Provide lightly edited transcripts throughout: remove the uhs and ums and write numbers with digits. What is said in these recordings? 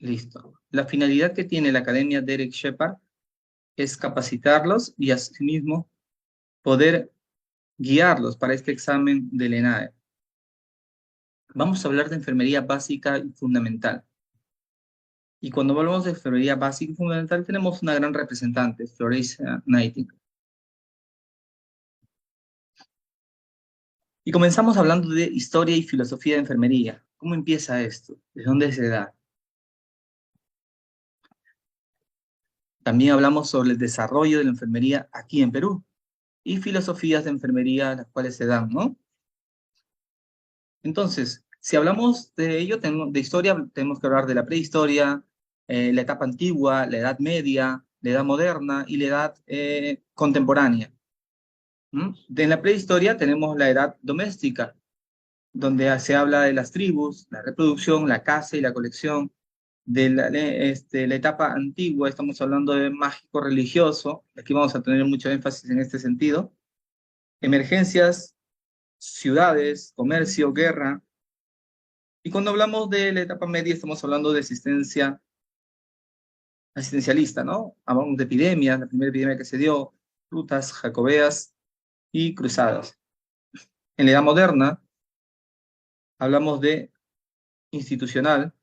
Listo. La finalidad que tiene la Academia Derek Shepard es capacitarlos y asimismo poder guiarlos para este examen del ENADE. Vamos a hablar de enfermería básica y fundamental. Y cuando hablamos de enfermería básica y fundamental, tenemos una gran representante, Florencia Nightingale. Y comenzamos hablando de historia y filosofía de enfermería. ¿Cómo empieza esto? ¿De dónde se da? También hablamos sobre el desarrollo de la enfermería aquí en Perú y filosofías de enfermería las cuales se dan, ¿no? Entonces, si hablamos de ello, de historia, tenemos que hablar de la prehistoria, la etapa antigua, la edad media, la edad moderna y la edad contemporánea. En la prehistoria tenemos la edad doméstica, donde se habla de las tribus, la reproducción, la caza y la colección. La etapa antigua, estamos hablando de mágico religioso, aquí vamos a tener mucho énfasis en este sentido. Emergencias, ciudades, comercio, guerra. Y cuando hablamos de la etapa media, estamos hablando de asistencialista, ¿no? Hablamos de epidemias, la primera epidemia que se dio, rutas jacobeas y cruzadas. En la edad moderna, hablamos de institucional,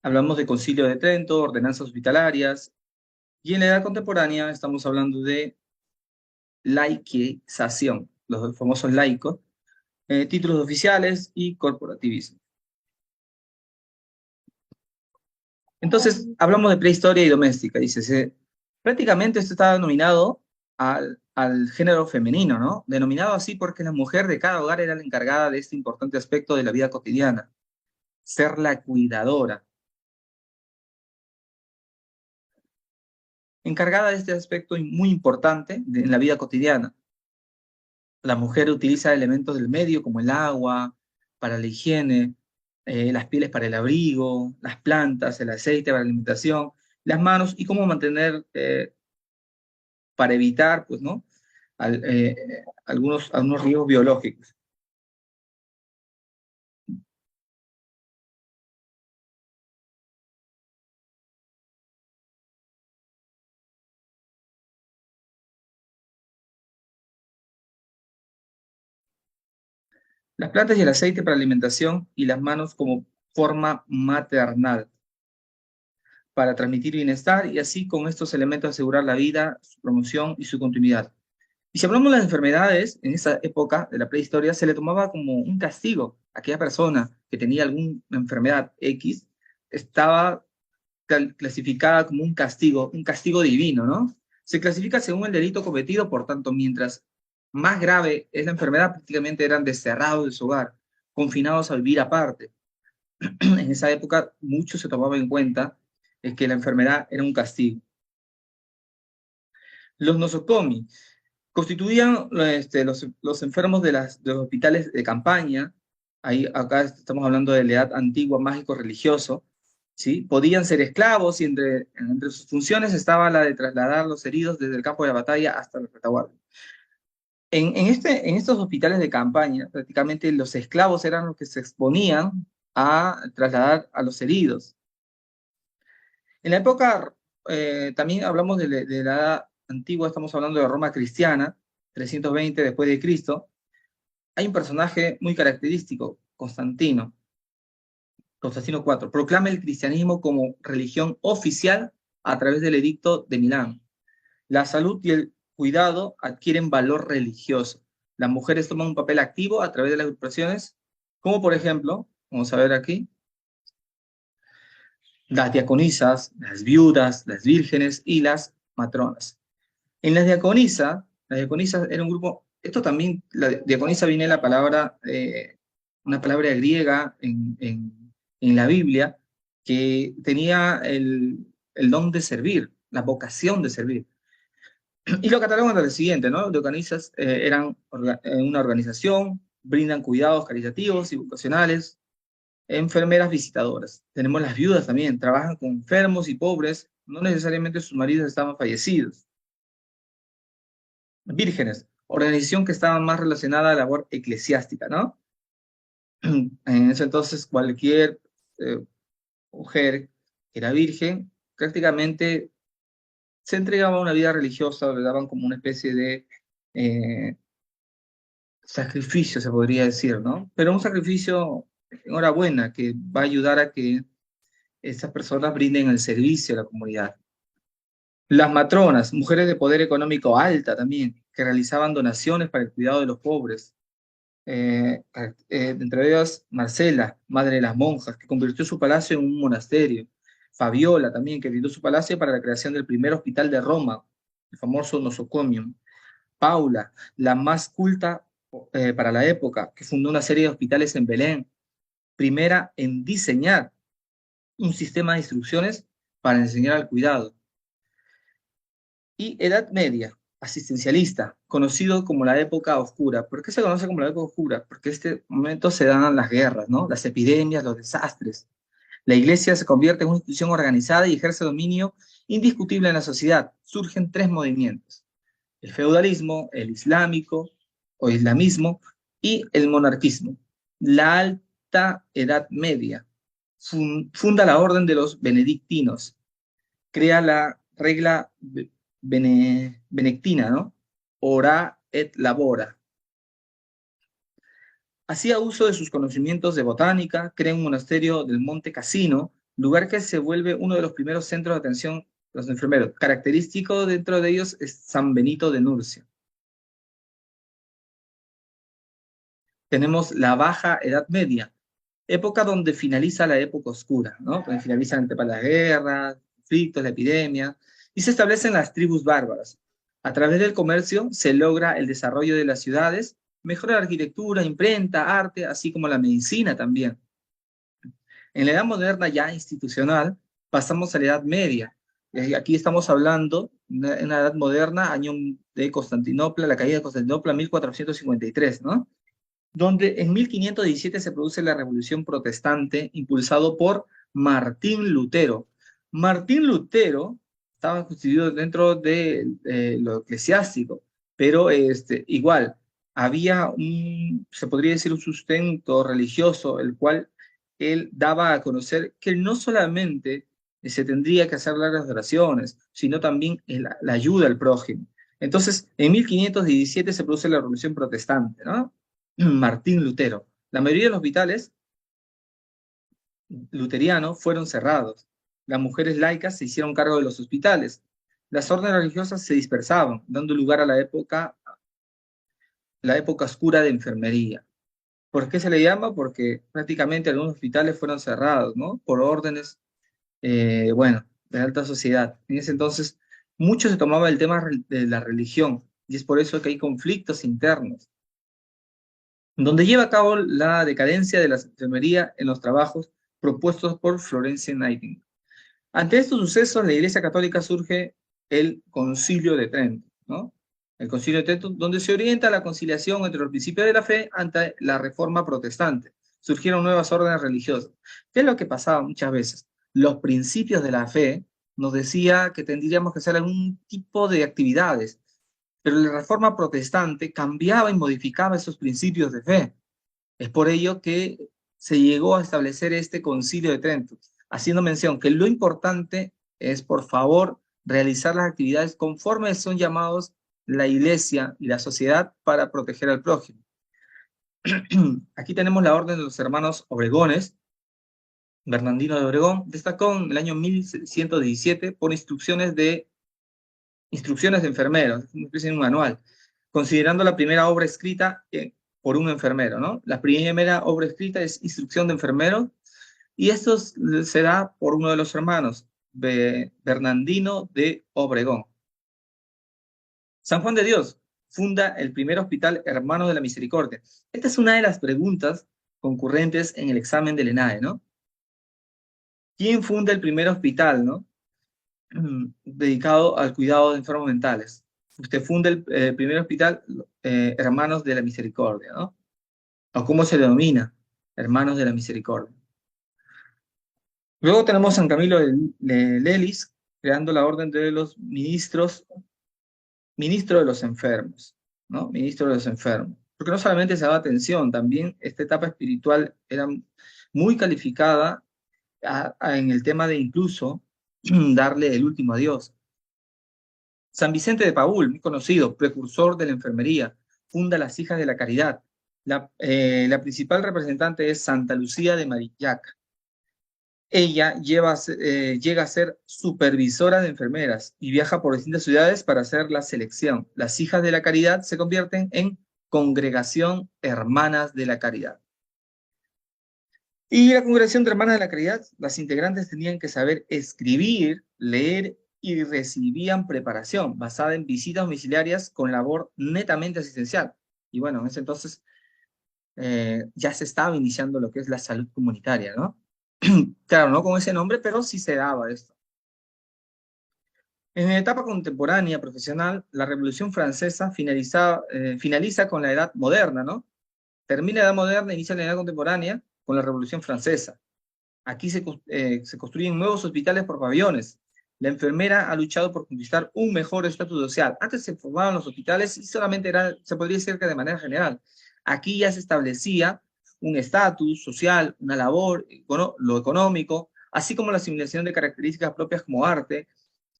hablamos de Concilio de Trento, ordenanzas hospitalarias, y en la edad contemporánea estamos hablando de laiquización, los famosos laicos, títulos oficiales y corporativismo. Entonces, hablamos de prehistoria y doméstica, dice, prácticamente esto está denominado al género femenino, ¿no? Denominado así porque la mujer de cada hogar era la encargada de este importante aspecto de la vida cotidiana, ser la cuidadora. Encargada de este aspecto muy importante en la vida cotidiana. La mujer utiliza elementos del medio como el agua para la higiene, las pieles para el abrigo, las plantas, el aceite para la alimentación, las manos y cómo mantener para evitar, pues, ¿no? Algunos riesgos biológicos. Las plantas y el aceite para alimentación y las manos como forma maternal para transmitir bienestar y así con estos elementos asegurar la vida, su promoción y su continuidad. Y si hablamos de las enfermedades, en esa época de la prehistoria se le tomaba como un castigo. Aquella persona que tenía alguna enfermedad X estaba clasificada como un castigo divino, ¿no? Se clasifica según el delito cometido, por tanto, mientras más grave es la enfermedad, prácticamente eran desterrados de su hogar, confinados a vivir aparte. En esa época, mucho se tomaba en cuenta que la enfermedad era un castigo. Los nosocomi constituían los enfermos de los hospitales de campaña. Acá estamos hablando de la edad antigua, mágico-religioso, ¿sí? Podían ser esclavos y entre sus funciones estaba la de trasladar los heridos desde el campo de batalla hasta la retaguardia. En estos hospitales de campaña, prácticamente los esclavos eran los que se exponían a trasladar a los heridos. En la época, también hablamos de la edad antigua, estamos hablando de Roma cristiana, 320 después de Cristo. Hay un personaje muy característico, Constantino IV, proclama el cristianismo como religión oficial a través del edicto de Milán. La salud y el cuidado adquieren valor religioso. Las mujeres toman un papel activo a través de las agrupaciones, como por ejemplo, vamos a ver aquí, las diaconisas, las viudas, las vírgenes y las matronas. En las diaconisas era un grupo, esto también, la diaconisa viene de la palabra, una palabra griega en la Biblia, que tenía el don de servir, la vocación de servir. Y lo catalogan de lo siguiente, ¿no? Los diaconisas eran una organización, brindan cuidados caritativos y vocacionales, enfermeras visitadoras. Tenemos las viudas también, trabajan con enfermos y pobres, no necesariamente sus maridos estaban fallecidos. Vírgenes, organización que estaba más relacionada a la labor eclesiástica, ¿no? En ese entonces cualquier eh, mujer que era virgen prácticamente se entregaba a una vida religiosa, le daban como una especie de eh, sacrificio, se podría decir, ¿no? Pero un sacrificio, enhorabuena, que va a ayudar a que esas personas brinden el servicio a la comunidad. Las matronas, mujeres de poder económico alta también, que realizaban donaciones para el cuidado de los pobres. Entre ellas Marcela, madre de las monjas, que convirtió su palacio en un monasterio. Fabiola también, que brindó su palacio para la creación del primer hospital de Roma, el famoso nosocomium. Paula, la más culta para la época, que fundó una serie de hospitales en Belén, primera en diseñar un sistema de instrucciones para enseñar al cuidado. Y Edad Media, asistencialista, conocido como la época oscura. ¿Por qué se conoce como la época oscura? Porque en este momento se dan las guerras, ¿no? Las epidemias, los desastres. La iglesia se convierte en una institución organizada y ejerce dominio indiscutible en la sociedad. Surgen tres movimientos: el feudalismo, el islámico o islamismo y el monarquismo. La Alta Edad Media funda la Orden de los Benedictinos, crea la regla benedictina, ¿no? Ora et labora. Hacía uso de sus conocimientos de botánica, crea un monasterio del Monte Cassino, lugar que se vuelve uno de los primeros centros de atención de los enfermeros. Característico dentro de ellos es San Benito de Nurcia. Tenemos la Baja Edad Media, época donde finaliza la época oscura, ¿no? Donde finalizan las guerras, conflictos, la epidemia, y se establecen las tribus bárbaras. A través del comercio se logra el desarrollo de las ciudades, mejora la arquitectura, imprenta, arte, así como la medicina también. En la Edad Moderna ya institucional, pasamos a la Edad Media. Aquí estamos hablando, en la Edad Moderna, año de Constantinopla, la caída de Constantinopla, 1453, ¿no? Donde en 1517 se produce la Revolución Protestante, impulsado por Martín Lutero. Martín Lutero estaba constituido dentro de lo eclesiástico, pero igual había se podría decir, un sustento religioso, el cual él daba a conocer que no solamente se tendría que hacer largas oraciones, sino también la ayuda al prójimo. Entonces, en 1517 se produce la Revolución Protestante, ¿no? Martín Lutero. La mayoría de los hospitales luterianos fueron cerrados. Las mujeres laicas se hicieron cargo de los hospitales. Las órdenes religiosas se dispersaban, dando lugar a la época oscura de enfermería. ¿Por qué se le llama? Porque prácticamente algunos hospitales fueron cerrados, ¿no? Por órdenes, bueno, de alta sociedad. En ese entonces, mucho se tomaba el tema de la religión, y es por eso que hay conflictos internos, donde lleva a cabo la decadencia de la enfermería en los trabajos propuestos por Florence Nightingale. Ante estos sucesos, la Iglesia Católica surge el Concilio de Trento, ¿no? El Concilio de Trento, donde se orienta la conciliación entre los principios de la fe ante la reforma protestante. Surgieron nuevas órdenes religiosas. ¿Qué es lo que pasaba muchas veces? Los principios de la fe nos decía que tendríamos que hacer algún tipo de actividades, pero la reforma protestante cambiaba y modificaba esos principios de fe. Es por ello que se llegó a establecer este Concilio de Trento, haciendo mención que lo importante es, por favor, realizar las actividades conforme son llamados la Iglesia y la sociedad para proteger al prójimo. Aquí tenemos la Orden de los Hermanos Obregones. Bernardino de Obregón destacó en el año 1117 por instrucciones de enfermeros, una especie de un manual, considerando la primera obra escrita por un enfermero, ¿no? La primera obra escrita es Instrucción de Enfermeros, y esto se da por uno de los hermanos, Bernardino de Obregón. San Juan de Dios funda el primer hospital Hermanos de la Misericordia. Esta es una de las preguntas concurrentes en el examen del ENAE, ¿no? ¿Quién funda el primer hospital, no? Dedicado al cuidado de enfermos mentales? Usted funda el primer hospital Hermanos de la Misericordia, ¿no? O cómo se denomina, Hermanos de la Misericordia. Luego tenemos San Camilo de Lelis, creando la orden de los ministros, ministro de los enfermos, ¿no? Ministro de los enfermos. Porque no solamente se daba atención, también esta etapa espiritual era muy calificada en el tema de incluso darle el último adiós. San Vicente de Paúl, muy conocido, precursor de la enfermería, funda las Hijas de la Caridad. La principal representante es Santa Lucía de Marillac. Ella llega a ser supervisora de enfermeras y viaja por distintas ciudades para hacer la selección. Las Hijas de la Caridad se convierten en Congregación Hermanas de la Caridad. Y la Congregación de Hermanas de la Caridad, las integrantes tenían que saber escribir, leer y recibían preparación basada en visitas domiciliarias con labor netamente asistencial. Y bueno, en ese entonces ya se estaba iniciando lo que es la salud comunitaria, ¿no? Claro, no con ese nombre, pero sí se daba esto. En la etapa contemporánea profesional, la Revolución Francesa finaliza con la Edad Moderna, ¿no? Termina la Edad Moderna, inicia la Edad Contemporánea con la Revolución Francesa. Aquí se construyen nuevos hospitales por pabellones. La enfermera ha luchado por conquistar un mejor estatus social. Antes se formaban los hospitales y solamente se podría decir que de manera general. Aquí ya se establecía un estatus social, una labor, lo económico, así como la asimilación de características propias como arte,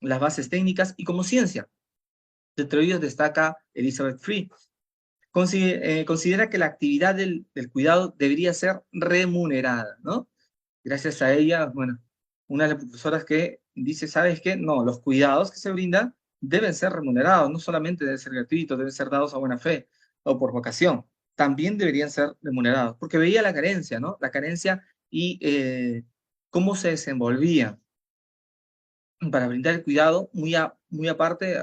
las bases técnicas y como ciencia. Entre ellos destaca Elizabeth Free. Considera que la actividad del cuidado debería ser remunerada, ¿no? Gracias a ella, bueno, una de las profesoras que dice, ¿sabes qué? No, los cuidados que se brindan deben ser remunerados, no solamente deben ser gratuitos, deben ser dados a buena fe o por vocación, también deberían ser remunerados, porque veía la carencia, ¿no? La carencia y cómo se desenvolvía para brindar el cuidado, muy aparte,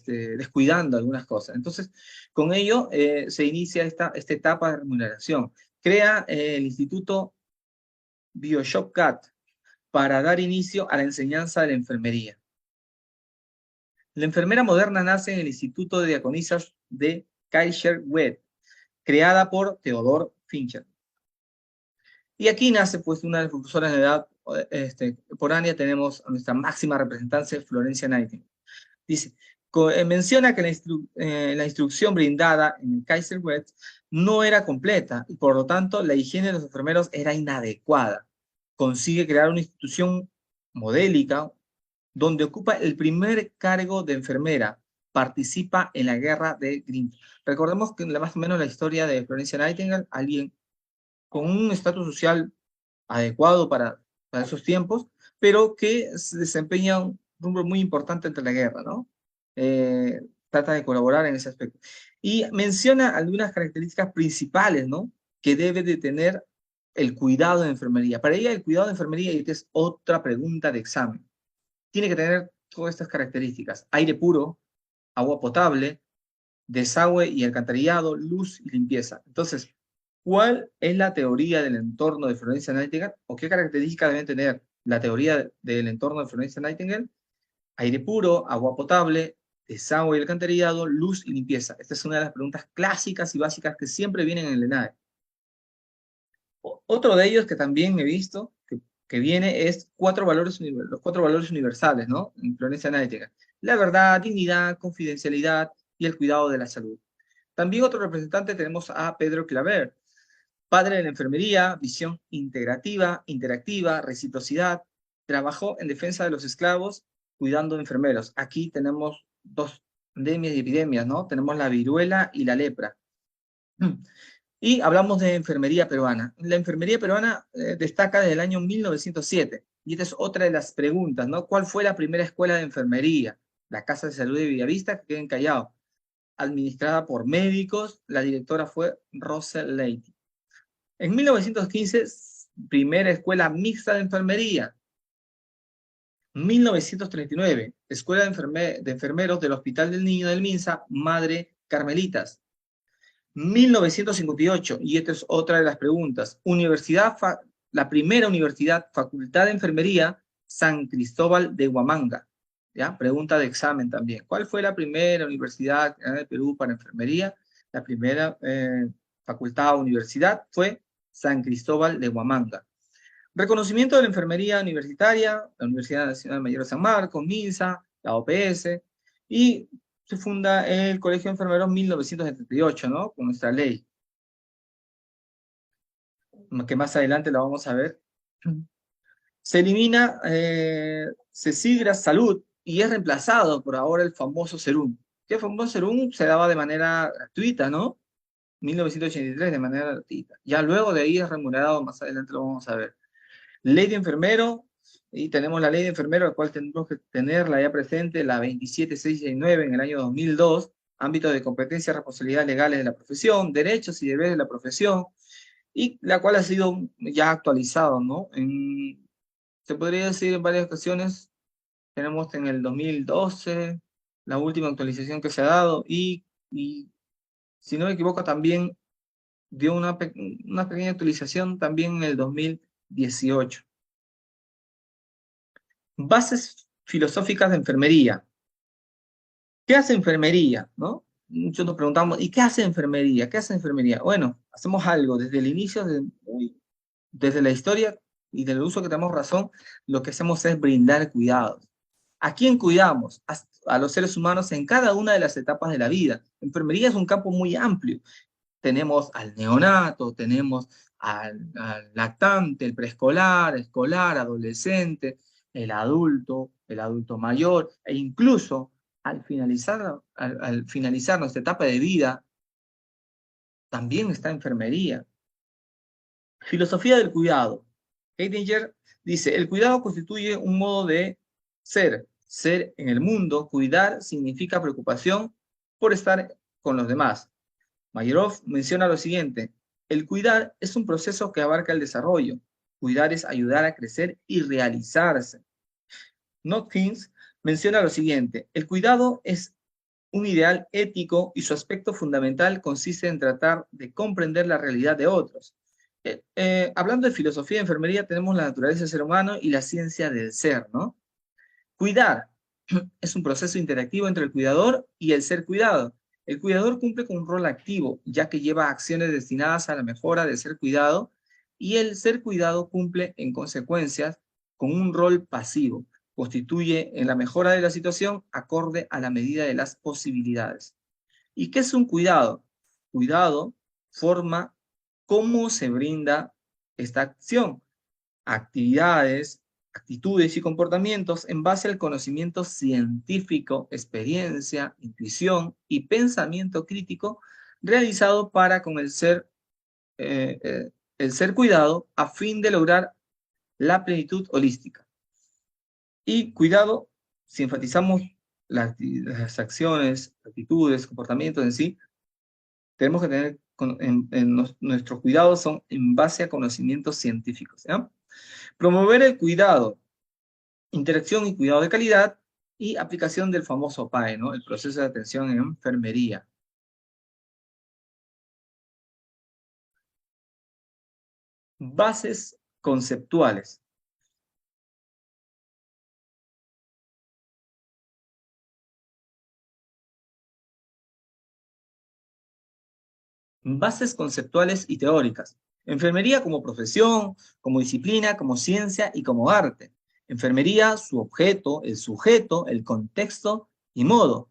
descuidando algunas cosas. Entonces, con ello se inicia esta etapa de remuneración. Crea el Instituto BioShopCat para dar inicio a la enseñanza de la enfermería. La enfermera moderna nace en el Instituto de Diaconisas de Kaiserwed, creada por Theodor Fincher. Y aquí nace pues una de las profesoras de edad contemporánea, tenemos a nuestra máxima representante, Florencia Nightingale. Dice, menciona que la instrucción brindada en el Kaiserwed no era completa y por lo tanto la higiene de los enfermeros era inadecuada. Consigue crear una institución modélica donde ocupa el primer cargo de enfermera. Participa en la guerra de Green. Recordemos que más o menos la historia de Florencia Nightingale, alguien con un estatus social adecuado para esos tiempos, pero que se desempeña un rubro muy importante ante la guerra, ¿no? Trata de colaborar en ese aspecto. Y menciona algunas características principales, ¿no? Que debe de tener el cuidado de enfermería. Para ella, el cuidado de enfermería, y esta es otra pregunta de examen, tiene que tener todas estas características: aire puro, agua potable, desagüe y alcantarillado, luz y limpieza. Entonces, ¿cuál es la teoría del entorno de Florence Nightingale o qué características deben tener la teoría del entorno de Florence Nightingale? Aire puro, agua potable, desagüe y alcantarillado, luz y limpieza. Esta es una de las preguntas clásicas y básicas que siempre vienen en el ENADE. Otro de ellos que también he visto que viene es los 4 valores universales, ¿no? En Florencia Nightingale. La verdad, dignidad, confidencialidad y el cuidado de la salud. También otro representante tenemos a Pedro Claver, padre de la enfermería, visión integrativa, interactiva, reciprocidad. Trabajó en defensa de los esclavos, cuidando de enfermeros. Aquí tenemos 2 pandemias y epidemias, ¿no? Tenemos la viruela y la lepra. Y hablamos de enfermería peruana. La enfermería peruana destaca desde el año 1907. Y esta es otra de las preguntas, ¿no? ¿Cuál fue la primera escuela de enfermería? La Casa de Salud de Villavista, que queda en Callao. Administrada por médicos, la directora fue Rosel Leite. En 1915, primera escuela mixta de enfermería. 1939, escuela de enfermeros del Hospital del Niño del Minsa, Madre Carmelitas. 1958, y esta es otra de las preguntas, la primera universidad, Facultad de Enfermería, San Cristóbal de Huamanga. ¿Ya? Pregunta de examen también. ¿Cuál fue la primera universidad de Perú para enfermería? La primera facultad o universidad fue San Cristóbal de Huamanga. Reconocimiento de la enfermería universitaria, la Universidad Nacional Mayor de San Marcos, MINSA, la OPS, y se funda el Colegio de Enfermeros en 1978, ¿no? Con nuestra ley, que más adelante la vamos a ver. Se elimina CESIGRA Salud y es reemplazado por ahora el famoso SERUM. Que el famoso SERUM se daba de manera gratuita, ¿no? 1983 de manera gratuita. Ya luego de ahí es remunerado, más adelante lo vamos a ver. Ley de enfermero, y tenemos la ley de enfermero, la cual tenemos que tenerla ya presente, la 27669 en el año 2002, ámbito de competencia y responsabilidades legales de la profesión, derechos y deberes de la profesión, y la cual ha sido ya actualizada, ¿no? Se podría decir en varias ocasiones, tenemos en el 2012 la última actualización que se ha dado, y si no me equivoco también dio una pequeña actualización también en el 2018. Bases filosóficas de enfermería. ¿Qué hace enfermería? ¿No? Muchos nos preguntamos, ¿y qué hace enfermería? ¿Qué hace enfermería? Bueno, hacemos algo desde el inicio, desde la historia y del uso que tenemos razón, lo que hacemos es brindar cuidados. ¿A quién cuidamos? A los seres humanos en cada una de las etapas de la vida. Enfermería es un campo muy amplio. Tenemos al neonato, tenemos al lactante, el preescolar, escolar, adolescente, el adulto mayor, e incluso al finalizar nuestra etapa de vida, también está enfermería. Filosofía del cuidado. Heidegger dice, el cuidado constituye un modo de ser en el mundo. Cuidar significa preocupación por estar con los demás. Mayerov menciona lo siguiente, el cuidar es un proceso que abarca el desarrollo. Cuidar es ayudar a crecer y realizarse. Notkins menciona lo siguiente, el cuidado es un ideal ético y su aspecto fundamental consiste en tratar de comprender la realidad de otros. Hablando de filosofía de enfermería, tenemos la naturaleza del ser humano y la ciencia del ser, ¿no? Cuidar es un proceso interactivo entre el cuidador y el ser cuidado. El cuidador cumple con un rol activo, ya que lleva acciones destinadas a la mejora del ser cuidado, y el ser cuidado cumple, en consecuencias, con un rol pasivo. Constituye en la mejora de la situación acorde a la medida de las posibilidades. ¿Y qué es un cuidado? Cuidado forma cómo se brinda esta acción, actividades, actitudes y comportamientos en base al conocimiento científico, experiencia, intuición y pensamiento crítico realizado para con eh, eh, el ser cuidado a fin de lograr la plenitud holística. Y cuidado, si enfatizamos las acciones, actitudes, comportamientos en sí, tenemos que tener nuestros cuidados son en base a conocimientos científicos, ¿ya? Promover el cuidado, interacción y cuidado de calidad, y aplicación del famoso PAE, ¿no? El proceso de atención en enfermería. Bases conceptuales. Bases conceptuales y teóricas. Enfermería como profesión, como disciplina, como ciencia y como arte. Enfermería, su objeto, el sujeto, el contexto y modo.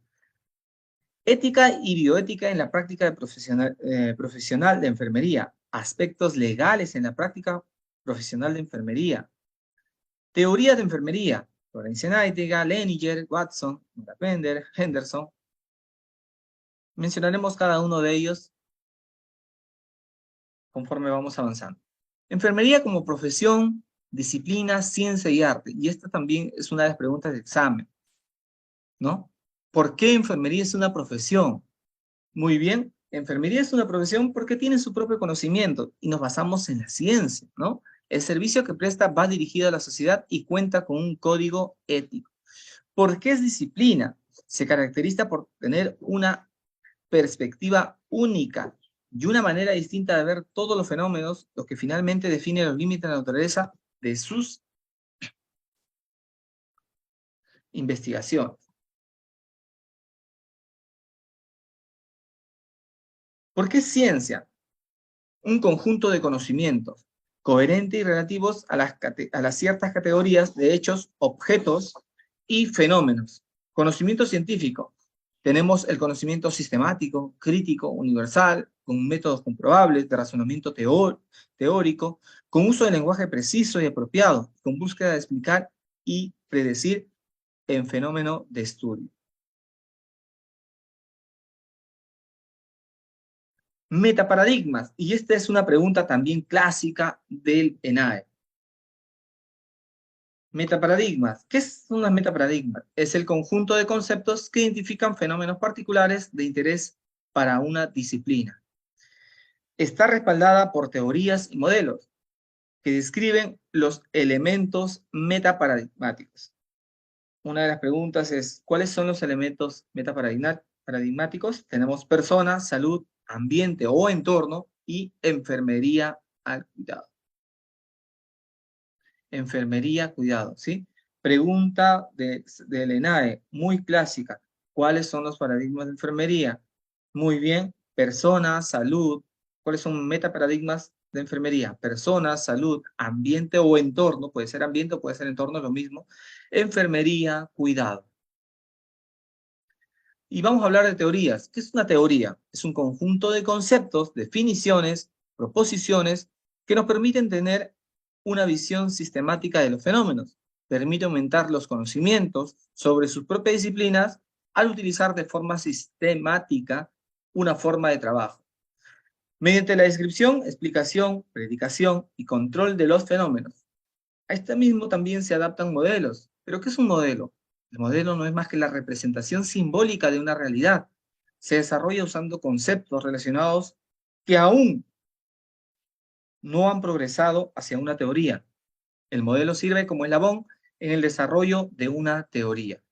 Ética y bioética en la práctica profesional de enfermería. Aspectos legales en la práctica profesional de enfermería. Teoría de enfermería. Florencia Nightingale, Leninger, Watson, Pender, Henderson. Mencionaremos cada uno de ellos conforme vamos avanzando. Enfermería como profesión, disciplina, ciencia y arte. Y esta también es una de las preguntas de examen, ¿no? ¿Por qué enfermería es una profesión? Muy bien, enfermería es una profesión porque tiene su propio conocimiento y nos basamos en la ciencia, ¿no? El servicio que presta va dirigido a la sociedad y cuenta con un código ético. ¿Por qué es disciplina? Se caracteriza por tener una perspectiva única y una manera distinta de ver todos los fenómenos, lo que finalmente define los límites de la naturaleza de sus investigaciones. ¿Por qué ciencia? Un conjunto de conocimientos. coherente y relativos a las ciertas categorías de hechos, objetos y fenómenos. Conocimiento científico. Tenemos el conocimiento sistemático, crítico, universal, con métodos comprobables de razonamiento teórico, con uso de lenguaje preciso y apropiado, con búsqueda de explicar y predecir en fenómeno de estudio. Metaparadigmas, y esta es una pregunta también clásica del ENAE. Metaparadigmas. ¿Qué son los metaparadigmas? Es el conjunto de conceptos que identifican fenómenos particulares de interés para una disciplina. Está respaldada por teorías y modelos que describen los elementos metaparadigmáticos. Una de las preguntas es, ¿cuáles son los elementos metaparadigmáticos? Tenemos persona, salud, ambiente o entorno y enfermería al cuidado. Enfermería, cuidado, ¿sí? Pregunta del ENAE, muy clásica. ¿Cuáles son los paradigmas de enfermería? Muy bien, persona, salud. ¿Cuáles son metaparadigmas de enfermería? Persona, salud, ambiente o entorno. Puede ser ambiente o puede ser entorno, lo mismo. Enfermería, cuidado. Y vamos a hablar de teorías. ¿Qué es una teoría? Es un conjunto de conceptos, definiciones, proposiciones que nos permiten tener una visión sistemática de los fenómenos. Permite aumentar los conocimientos sobre sus propias disciplinas al utilizar de forma sistemática una forma de trabajo. Mediante la descripción, explicación, predicación y control de los fenómenos. A este mismo también se adaptan modelos. ¿Pero qué es un modelo? El modelo no es más que la representación simbólica de una realidad. Se desarrolla usando conceptos relacionados que aún no han progresado hacia una teoría. El modelo sirve como eslabón en el desarrollo de una teoría.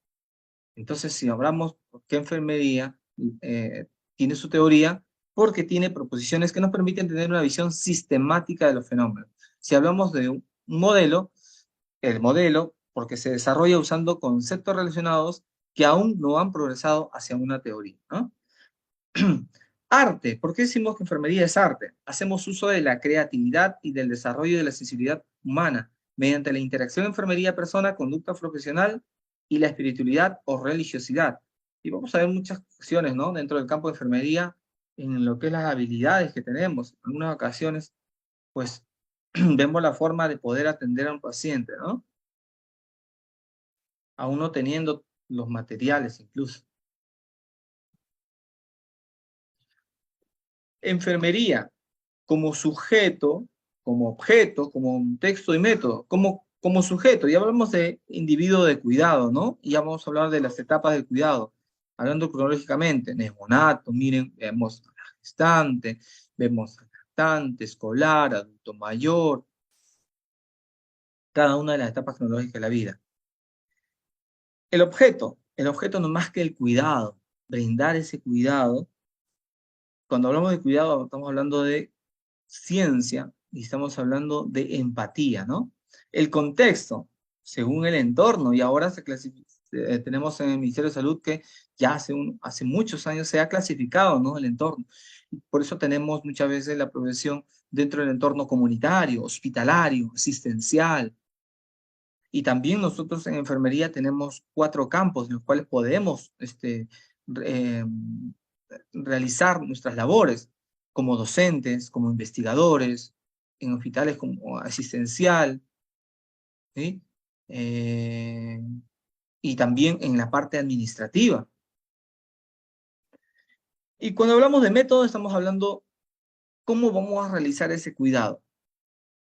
Entonces, si hablamos por qué enfermería tiene su teoría, porque tiene proposiciones que nos permiten tener una visión sistemática de los fenómenos. Si hablamos de un modelo, el modelo, porque se desarrolla usando conceptos relacionados que aún no han progresado hacia una teoría, ¿no? Arte. ¿Por qué decimos que enfermería es arte? Hacemos uso de la creatividad y del desarrollo de la sensibilidad humana mediante la interacción enfermería-persona, conducta profesional y la espiritualidad o religiosidad. Y vamos a ver muchas cuestiones, ¿no? Dentro del campo de enfermería, en lo que es las habilidades que tenemos. En algunas ocasiones, pues, vemos la forma de poder atender a un paciente, ¿no? Aún no teniendo los materiales incluso. Enfermería, como sujeto, como objeto, como un texto y método, como sujeto. Ya hablamos de individuo de cuidado, ¿no? Y ya vamos a hablar de las etapas del cuidado. Hablando cronológicamente, neonato, miren, vemos a la gestante, vemos al lactante, escolar, adulto mayor, cada una de las etapas cronológicas de la vida. El objeto no es más que el cuidado, brindar ese cuidado. Cuando hablamos de cuidado, estamos hablando de ciencia y estamos hablando de empatía, ¿no? El contexto, según el entorno, y ahora tenemos en el Ministerio de Salud que ya hace muchos años se ha clasificado, ¿no? El entorno. Por eso tenemos muchas veces la profesión dentro del entorno comunitario, hospitalario, asistencial. Y también nosotros en enfermería tenemos 4 campos en los cuales podemos eh, realizar nuestras labores como docentes, como investigadores, en hospitales como asistencial, ¿sí? Eh, y también en la parte administrativa. Y cuando hablamos de método, estamos hablando cómo vamos a realizar ese cuidado.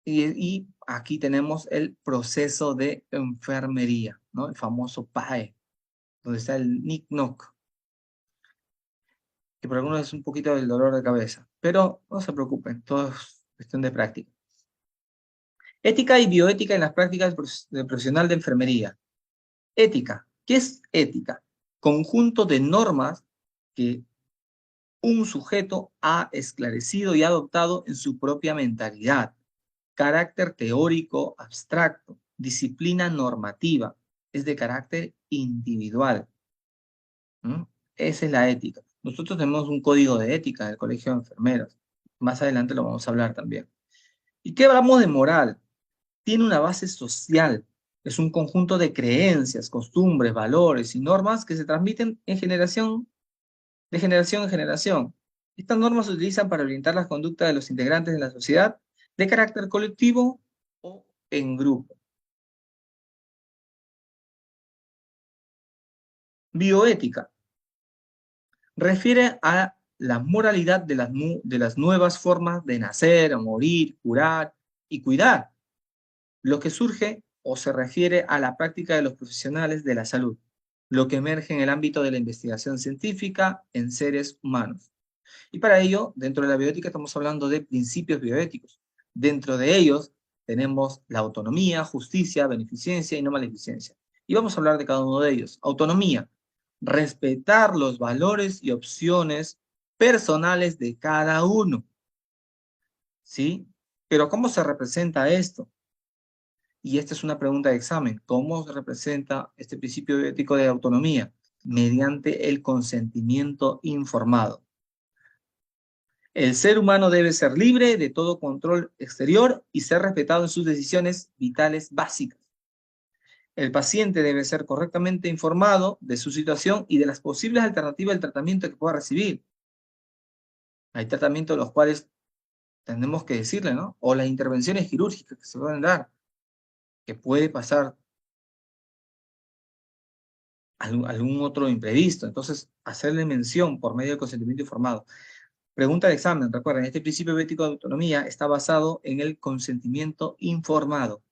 Y aquí tenemos el proceso de enfermería, ¿no? El famoso PAE, donde está el NIC-NOC, que para algunos es un poquito del dolor de cabeza, pero no se preocupen, todo es cuestión de práctica. Ética y bioética en las prácticas del profesional de enfermería. Ética. ¿Qué es ética? Conjunto de normas que un sujeto ha esclarecido y adoptado en su propia mentalidad. Carácter teórico abstracto. Disciplina normativa. Es de carácter individual. ¿Mm? Esa es la ética. Nosotros tenemos un código de ética del Colegio de Enfermeros. Más adelante lo vamos a hablar también. ¿Y qué hablamos de moral? Tiene una base social. Es un conjunto de creencias, costumbres, valores y normas que se transmiten de generación en generación. Estas normas se utilizan para orientar la conducta de los integrantes de la sociedad de carácter colectivo o en grupo. Bioética refiere a la moralidad de las nuevas formas de nacer, morir, curar y cuidar, lo que surge o se refiere a la práctica de los profesionales de la salud, lo que emerge en el ámbito de la investigación científica en seres humanos. Y para ello, dentro de la bioética estamos hablando de principios bioéticos. Dentro de ellos tenemos la autonomía, justicia, beneficencia y no maleficencia. Y vamos a hablar de cada uno de ellos. Autonomía, respetar los valores y opciones personales de cada uno. ¿Sí? Pero ¿cómo se representa esto? Y esta es una pregunta de examen. ¿Cómo se representa este principio bioético de autonomía? Mediante el consentimiento informado. El ser humano debe ser libre de todo control exterior y ser respetado en sus decisiones vitales básicas. El paciente debe ser correctamente informado de su situación y de las posibles alternativas del tratamiento que pueda recibir. Hay tratamientos los cuales tenemos que decirle, ¿no? O las intervenciones quirúrgicas que se pueden dar, que puede pasar algún otro imprevisto. Entonces, hacerle mención por medio del consentimiento informado. Pregunta de examen, recuerden, este principio ético de autonomía está basado en el consentimiento informado.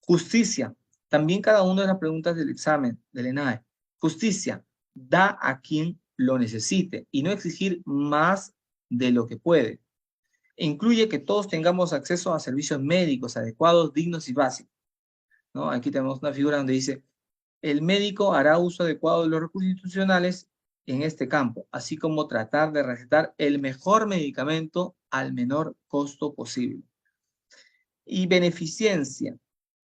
Justicia, también cada una de las preguntas del examen del ENAE. Justicia, da a quien lo necesite y no exigir más de lo que puede. Incluye que todos tengamos acceso a servicios médicos adecuados, dignos y básicos, ¿no? Aquí tenemos una figura donde dice, el médico hará uso adecuado de los recursos institucionales en este campo, así como tratar de recetar el mejor medicamento al menor costo posible. Y beneficencia.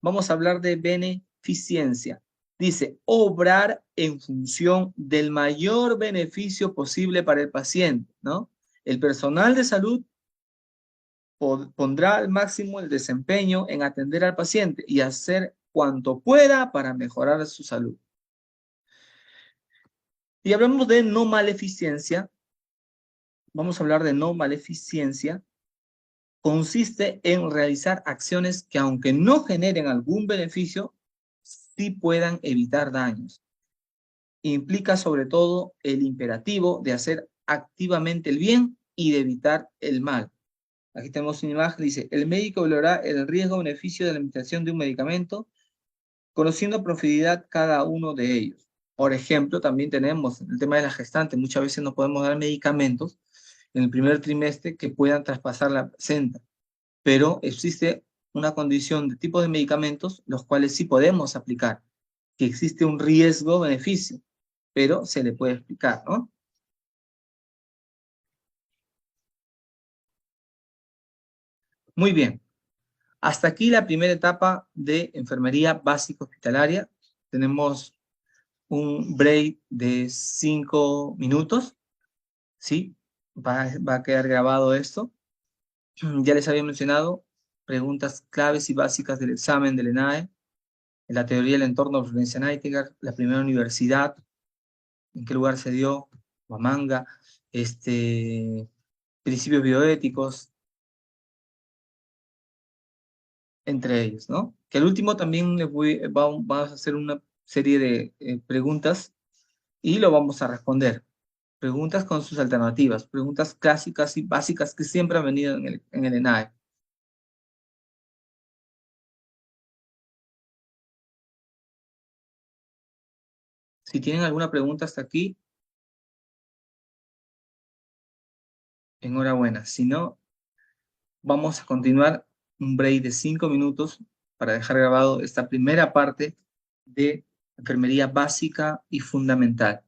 Vamos a hablar de beneficencia. Dice, obrar en función del mayor beneficio posible para el paciente, ¿no? El personal de salud pondrá al máximo el desempeño en atender al paciente y hacer cuanto pueda para mejorar su salud. Y hablamos de no maleficencia. Vamos a hablar de no maleficencia. Consiste en realizar acciones que, aunque no generen algún beneficio, sí puedan evitar daños. Implica sobre todo el imperativo de hacer activamente el bien y de evitar el mal. Aquí tenemos una imagen, dice, el médico evaluará el riesgo-beneficio de la administración de un medicamento, conociendo a profundidad cada uno de ellos. Por ejemplo, también tenemos el tema de la gestante. Muchas veces no podemos dar medicamentos en el primer trimestre que puedan traspasar la placenta, pero existe una condición de tipo de medicamentos los cuales sí podemos aplicar, que existe un riesgo-beneficio, pero se le puede explicar, ¿no? Muy bien. Hasta aquí la primera etapa de enfermería básica hospitalaria. Tenemos un break de 5 minutos, ¿sí? Va a quedar grabado esto. Ya les había mencionado preguntas claves y básicas del examen del ENAE, en la teoría del entorno de Florencia Nightingale, la primera universidad, en qué lugar se dio, Huamanga, principios bioéticos, entre ellos, ¿no? Que al último también vamos a hacer una serie de preguntas y lo vamos a responder. Preguntas con sus alternativas, preguntas clásicas y básicas que siempre han venido en el ENAE. Si tienen alguna pregunta hasta aquí, enhorabuena. Si no, vamos a continuar un break de 5 minutos para dejar grabado esta primera parte de enfermería básica y fundamental.